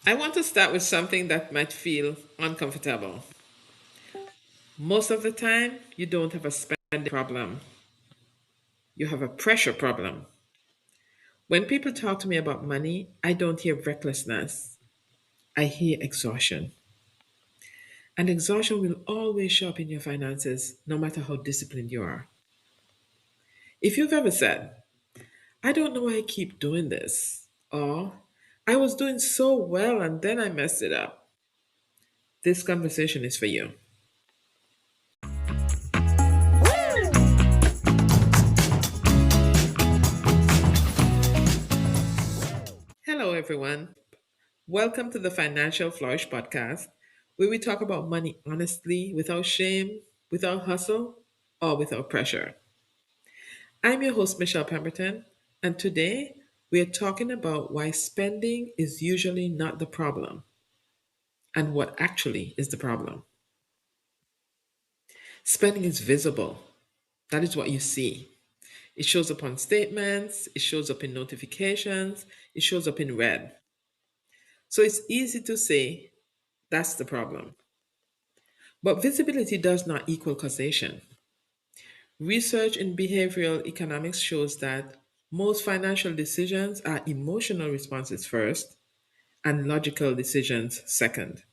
I want to start with something that might feel uncomfortable. Most of the time, you don't have a spending problem, you have a pressure problem. When people talk to me about money, I don't hear recklessness, I hear exhaustion. And exhaustion will always show up in your finances, no matter how disciplined you are. If you've ever said, I don't know why I keep doing this, or I was doing so well and then I messed it up, this conversation is for you. Hello, everyone. Welcome to the Financial Flourish podcast, where we talk about money honestly, without shame, without hustle, or without pressure. I'm your host, Michelle Pemberton, and today we are talking about why spending is usually not the problem and what actually is the problem. Spending is visible, that is what you see. It shows up on statements, it shows up in notifications, it shows up in red. So it's easy to say that's the problem. But visibility does not equal causation. Research in behavioral economics shows that most financial decisions are emotional responses first and logical decisions second.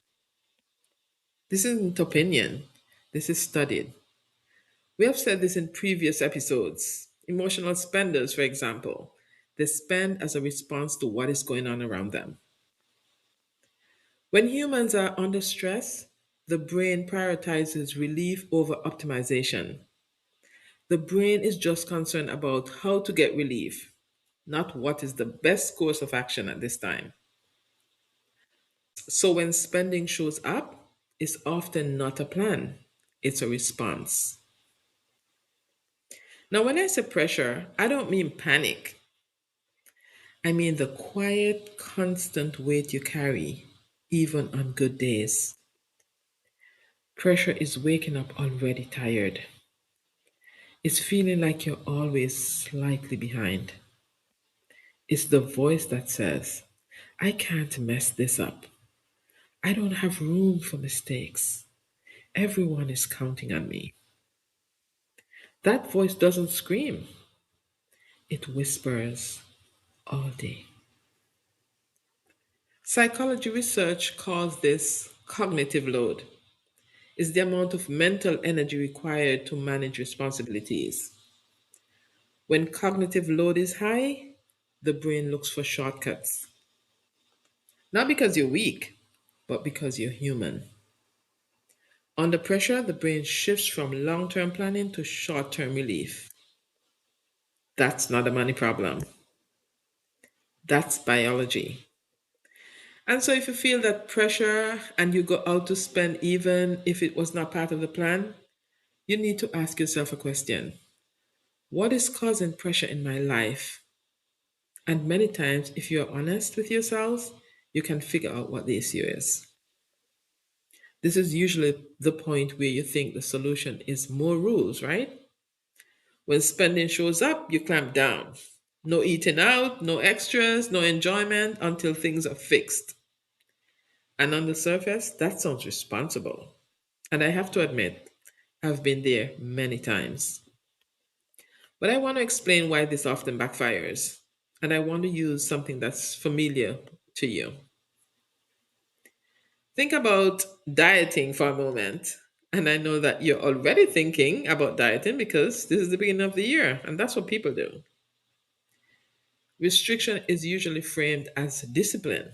This isn't opinion, this is studied. We have said this in previous episodes. Emotional spenders, for example, they spend as a response to what is going on around them. When humans are under stress, the brain prioritizes relief over optimization. The brain is just concerned about how to get relief, not what is the best course of action at this time. So when spending shows up, it's often not a plan, it's a response. Now, when I say pressure, I don't mean panic. I mean the quiet, constant weight you carry, even on good days. Pressure is waking up already tired. It's feeling like you're always slightly behind. It's the voice that says, I can't mess this up. I don't have room for mistakes. Everyone is counting on me. That voice doesn't scream, it whispers all day. Psychology research calls this cognitive load. It's the amount of mental energy required to manage responsibilities. When cognitive load is high, the brain looks for shortcuts. Not because you're weak, but because you're human. Under pressure, the brain shifts from long term planning to short term relief. That's not a money problem, that's biology. And so, if you feel that pressure and you go out to spend even if it was not part of the plan, you need to ask yourself a question. What is causing pressure in my life? And many times, if you're honest with yourselves, you can figure out what the issue is. This is usually the point where you think the solution is more rules, right? When spending shows up, you clamp down. No eating out, no extras, no enjoyment until things are fixed. And on the surface, that sounds responsible. And I have to admit, I've been there many times. But I want to explain why this often backfires. And I want to use something that's familiar to you. Think about dieting for a moment. And I know that you're already thinking about dieting because this is the beginning of the year, and that's what people do. Restriction is usually framed as discipline,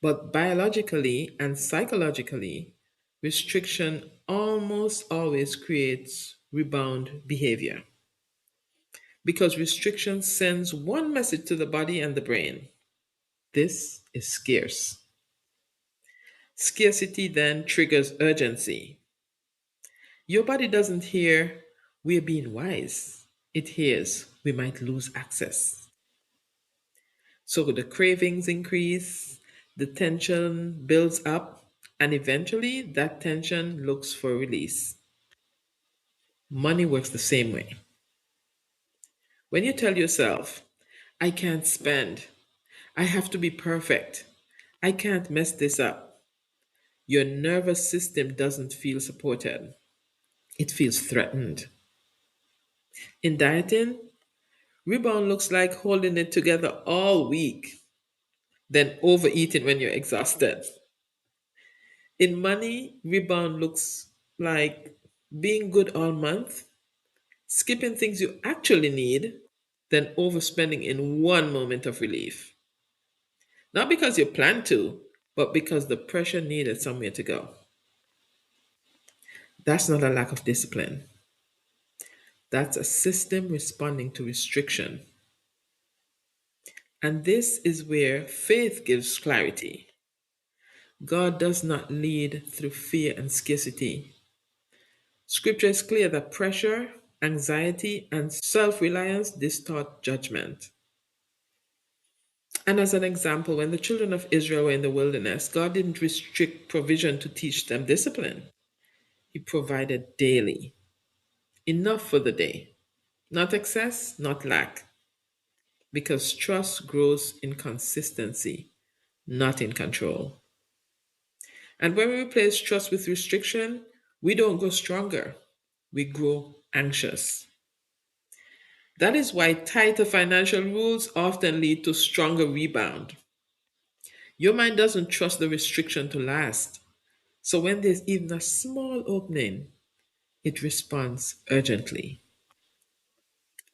but biologically and psychologically, restriction almost always creates rebound behavior because restriction sends one message to the body and the brain: this is scarce. Scarcity then triggers urgency. Your body doesn't hear, we're being wise. It hears, we might lose access. So the cravings increase, the tension builds up, and eventually that tension looks for release. Money works the same way. When you tell yourself, I can't spend, I have to be perfect, I can't mess this up. Your nervous system doesn't feel supported, it feels threatened. In dieting, rebound looks like holding it together all week, then overeating when you're exhausted. In money, rebound looks like being good all month, skipping things you actually need, then overspending in one moment of relief. Not because you plan to, but because the pressure needed somewhere to go. That's not a lack of discipline. That's a system responding to restriction. And this is where faith gives clarity. God does not lead through fear and scarcity. Scripture is clear that pressure, anxiety, and self reliance distort judgment. And as an example, when the children of Israel were in the wilderness, God didn't restrict provision to teach them discipline. He provided daily, enough for the day, not excess, not lack, because trust grows in consistency, not in control. And when we replace trust with restriction, we don't grow stronger, we grow anxious. That is why tighter financial rules often lead to stronger rebound. Your mind doesn't trust the restriction to last. So when there's even a small opening, it responds urgently.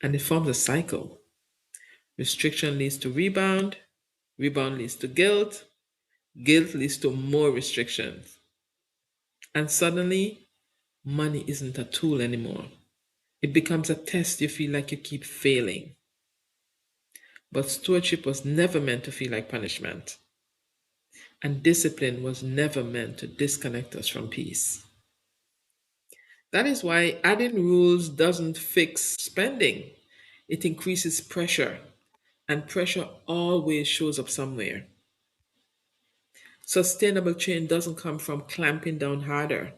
And it forms a cycle. Restriction leads to rebound, rebound leads to guilt, guilt leads to more restrictions. And suddenly, money isn't a tool anymore. It becomes a test you feel like you keep failing. But stewardship was never meant to feel like punishment. And discipline was never meant to disconnect us from peace. That is why adding rules doesn't fix spending, it increases pressure, and pressure always shows up somewhere. Sustainable change doesn't come from clamping down harder,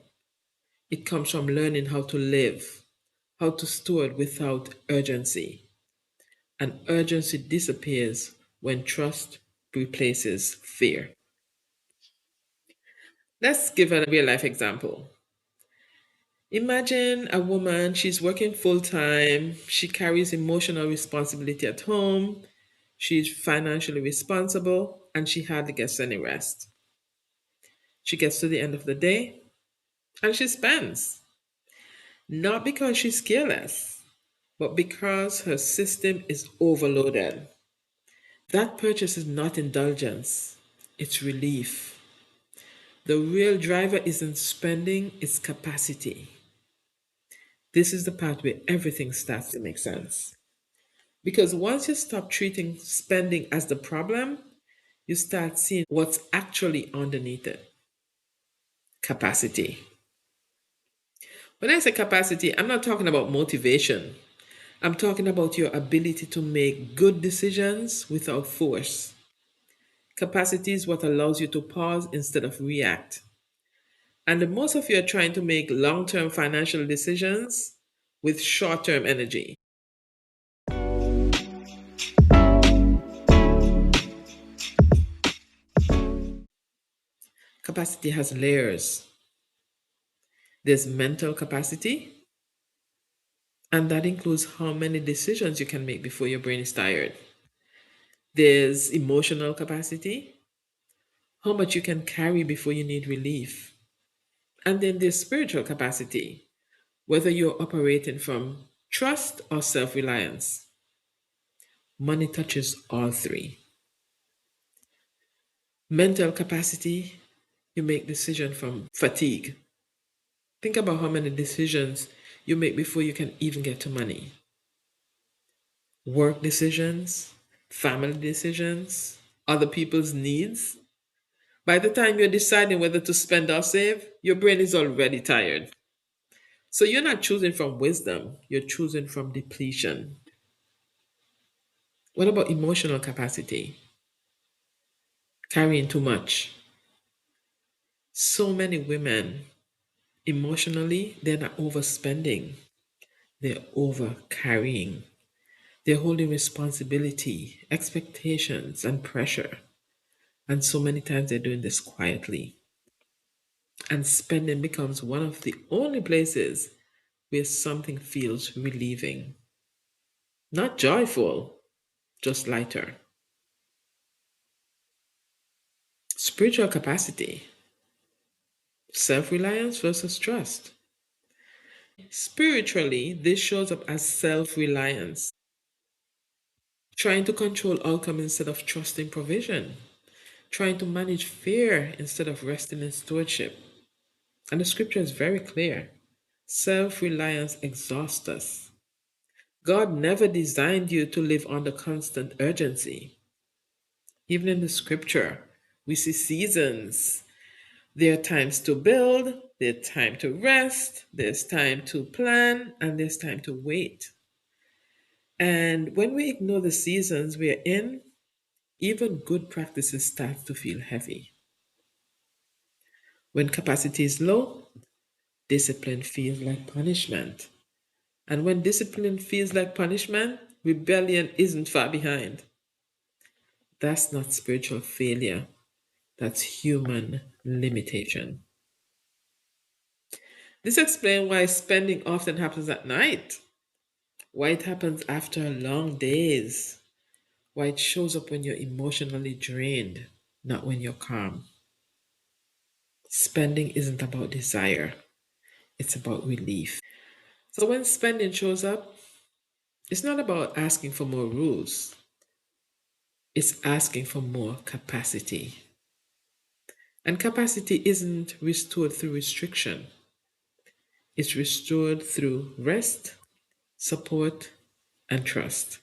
it comes from learning how to live, how to steward without urgency. And urgency disappears when trust replaces fear. Let's give a real life example. Imagine a woman, she's working full time, she carries emotional responsibility at home, she's financially responsible, and she hardly gets any rest. She gets to the end of the day and she spends, not because she's careless, but because her system is overloaded. That purchase is not indulgence, it's relief. The real driver isn't spending, it's capacity. This is the part where everything starts to make sense. Because once you stop treating spending as the problem, you start seeing what's actually underneath it: capacity. When I say capacity, I'm not talking about motivation. I'm talking about your ability to make good decisions without force. Capacity is what allows you to pause instead of react. And the most of you are trying to make long term financial decisions with short term energy. Capacity has layers. There's mental capacity, and that includes how many decisions you can make before your brain is tired. There's emotional capacity, how much you can carry before you need relief. And then there's spiritual capacity, whether you're operating from trust or self reliance. Money touches all three. Mental capacity, you make decisions from fatigue. Think about how many decisions you make before you can even get to money. Work decisions, family decisions, other people's needs. By the time you're deciding whether to spend or save, your brain is already tired. So you're not choosing from wisdom, you're choosing from depletion. What about emotional capacity? Carrying too much. So many women, emotionally, they're not overspending, they're over carrying. They're holding responsibility, expectations, and pressure. And so many times they're doing this quietly. And spending becomes one of the only places where something feels relieving. Not joyful, just lighter. Spiritual capacity, self reliance versus trust. Spiritually, this shows up as self reliance, trying to control outcome instead of trusting provision, trying to manage fear instead of resting in stewardship. And the scripture is very clear: self reliance exhausts us. God never designed you to live under constant urgency. Even in the scripture, we see seasons. There are times to build, there's time to rest, there's time to plan, and there's time to wait. And when we ignore the seasons we're in, even good practices start to feel heavy. When capacity is low, discipline feels like punishment. And when discipline feels like punishment, rebellion isn't far behind. That's not spiritual failure, that's human limitation. This explains why spending often happens at night, why it happens after long days, why it shows up when you're emotionally drained, not when you're calm. Spending isn't about desire, it's about relief. So when spending shows up, it's not about asking for more rules, it's asking for more capacity. And capacity isn't restored through restriction, it's restored through rest, support, and trust.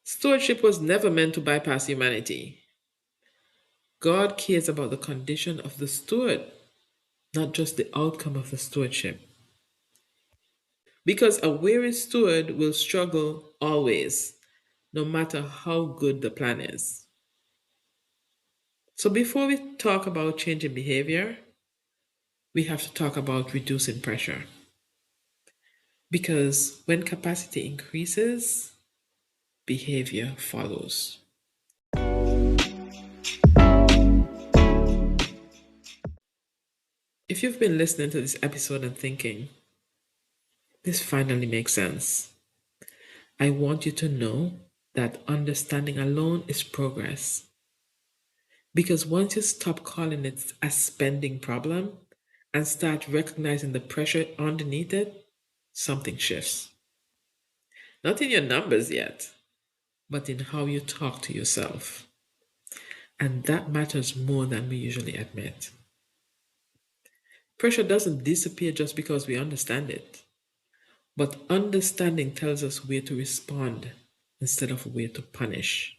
Stewardship was never meant to bypass humanity. God cares about the condition of the steward, not just the outcome of the stewardship. Because a weary steward will struggle always, no matter how good the plan is. So before we talk about changing behavior, we have to talk about reducing pressure. Because when capacity increases, behavior follows. If you've been listening to this episode and thinking, this finally makes sense, I want you to know that understanding alone is progress. Because once you stop calling it a spending problem and start recognizing the pressure underneath it, something shifts. Not in your numbers yet, but in how you talk to yourself. And that matters more than we usually admit. Pressure doesn't disappear just because we understand it, but understanding tells us where to respond instead of where to punish.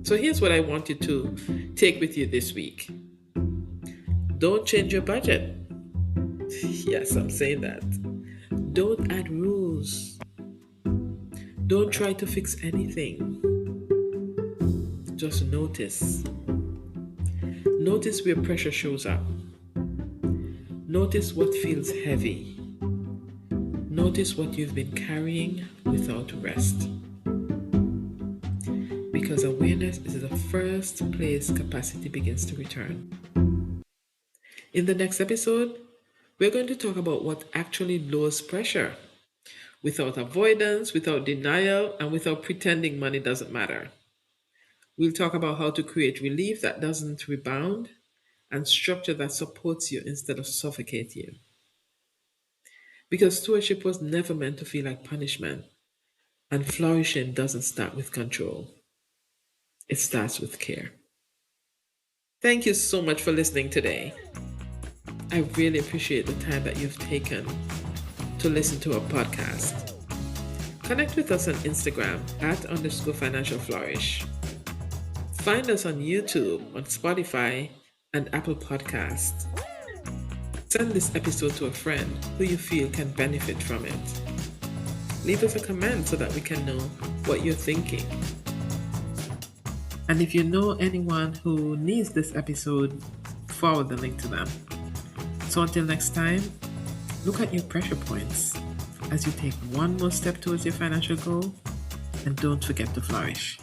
So here's what I want you to take with you this week: don't change your budget. Yes, I'm saying that. Don't add rules. Don't try to fix anything. Just notice. Notice where pressure shows up. Notice what feels heavy. Notice what you've been carrying without rest. Because awareness is the first place capacity begins to return. In the next episode, we're going to talk about what actually lowers pressure without avoidance, without denial, and without pretending money doesn't matter. We'll talk about how to create relief that doesn't rebound and structure that supports you instead of suffocate you. Because stewardship was never meant to feel like punishment, and flourishing doesn't start with control, it starts with care. Thank you so much for listening today. I really appreciate the time that you've taken to listen to our podcast. Connect with us on Instagram @ Financial Flourish. Find us on YouTube, on Spotify, and Apple Podcasts. Send this episode to a friend who you feel can benefit from it. Leave us a comment so that we can know what you're thinking. And if you know anyone who needs this episode, forward the link to them. So until next time, look at your pressure points as you take one more step towards your financial goal, and don't forget to flourish.